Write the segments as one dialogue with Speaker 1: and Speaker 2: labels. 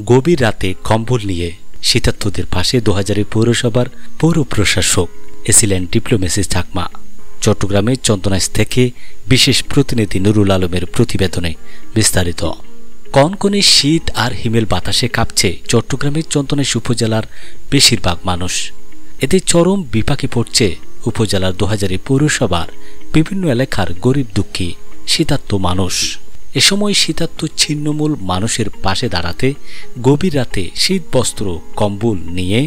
Speaker 1: গভীর রাতে কম্বল নিয়ে শীতার্তদের পাশে ২০০০ পৌরসভার পৌর প্রশাসক এসিলেন ডিপ্লোমেসি চাকমা। চট্টগ্রামের চন্দনাইশ থেকে বিশেষ প্রতিনিধি নুরুল আলমের প্রতিবেদনে বিস্তারিত। কনকনে শীত আর হিমেল বাতাসে কাঁপছে চট্টগ্রামের চন্দনাইশ উপজেলার বেশিরভাগ মানুষ। এতে চরম বিপাকে পড়ছে উপজেলার ২০০০ পৌরসভার বিভিন্ন এলাকার গরিব দুঃখী শীতার্ত মানুষ। এ সময় শীতার্ত ছিন্নমূল মানুষের পাশে দাঁড়াতে গভীর রাতে শীতবস্ত্র কম্বল নিয়ে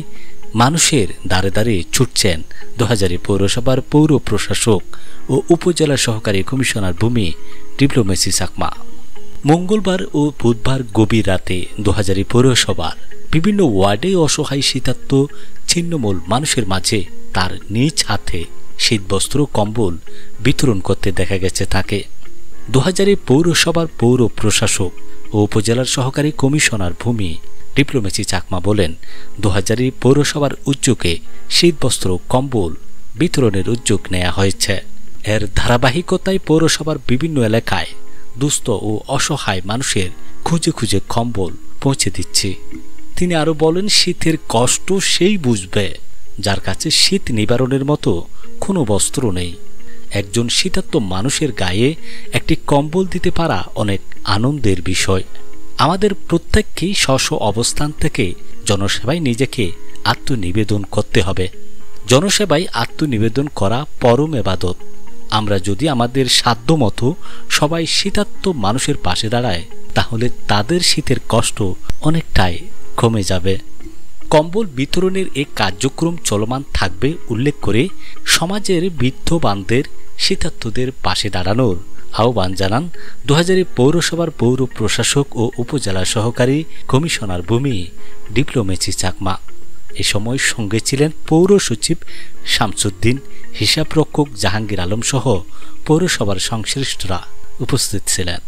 Speaker 1: মানুষের দ্বারে দ্বারে ছুটছেন ২০০০ পৌরসভার পৌর প্রশাসক ও উপজেলা সহকারী কমিশনার ভূমি ডিপ্লোমেসি চাকমা। মঙ্গলবার ও বুধবার গভীর রাতে ২০০০ পৌরসভার বিভিন্ন ওয়ার্ডে অসহায় শীতার্ত ছিন্নমূল মানুষের মাঝে তার নিজ হাতে শীতবস্ত্র কম্বল বিতরণ করতে দেখা গেছে তাকে। ২০০০ পৌরসভার পৌর প্রশাসক ও উপজেলার সহকারী কমিশনার ভূমি ডিপ্লোমেসি চাকমা বলেন, ২০০০ পৌরসভার উদ্যোগে শীতবস্ত্র কম্বল বিতরণের উদ্যোগ নেওয়া হয়েছে। এর ধারাবাহিকতায় পৌরসভার বিভিন্ন এলাকায় দুস্থ ও অসহায় মানুষের খুঁজে খুঁজে কম্বল পৌঁছে দিচ্ছে। তিনি আরো বলেন, শীতের কষ্ট সেই বুঝবে যার কাছে শীত নিবারণের মতো কোনো বস্ত্র নেই। একজন শীতার্ত মানুষের গায়ে একটি কম্বল দিতে পারা অনেক আনন্দের বিষয়। আমাদের প্রত্যেককেই স্ব অবস্থান থেকে জনসেবায় নিজেকে আত্মনিবেদন করতে হবে। জনসেবায় আত্মনিবেদন করা পরম ইবাদত। আমরা যদি আমাদের সাধ্যমতো সবাই শীতার্ত মানুষের পাশে দাঁড়ায়, তাহলে তাদের শীতের কষ্ট অনেকটাই কমে যাবে। কম্বল বিতরণের এই কার্যক্রম চলমান থাকবে উল্লেখ করে সমাজের বিত্তবানদের শীতার্তদের পাশে দাঁড়ানোর আহ্বান জানান ২০০০ পৌরসভার পৌর প্রশাসক ও উপজেলা সহকারী কমিশনার ভূমি ডিপ্লোমেসি চাকমা। এ সময় সঙ্গে ছিলেন পৌর সচিব শামসুদ্দিন, হিসাবরক্ষক জাহাঙ্গীর আলম সহ পৌরসভার সংশ্লিষ্টরা উপস্থিত ছিলেন।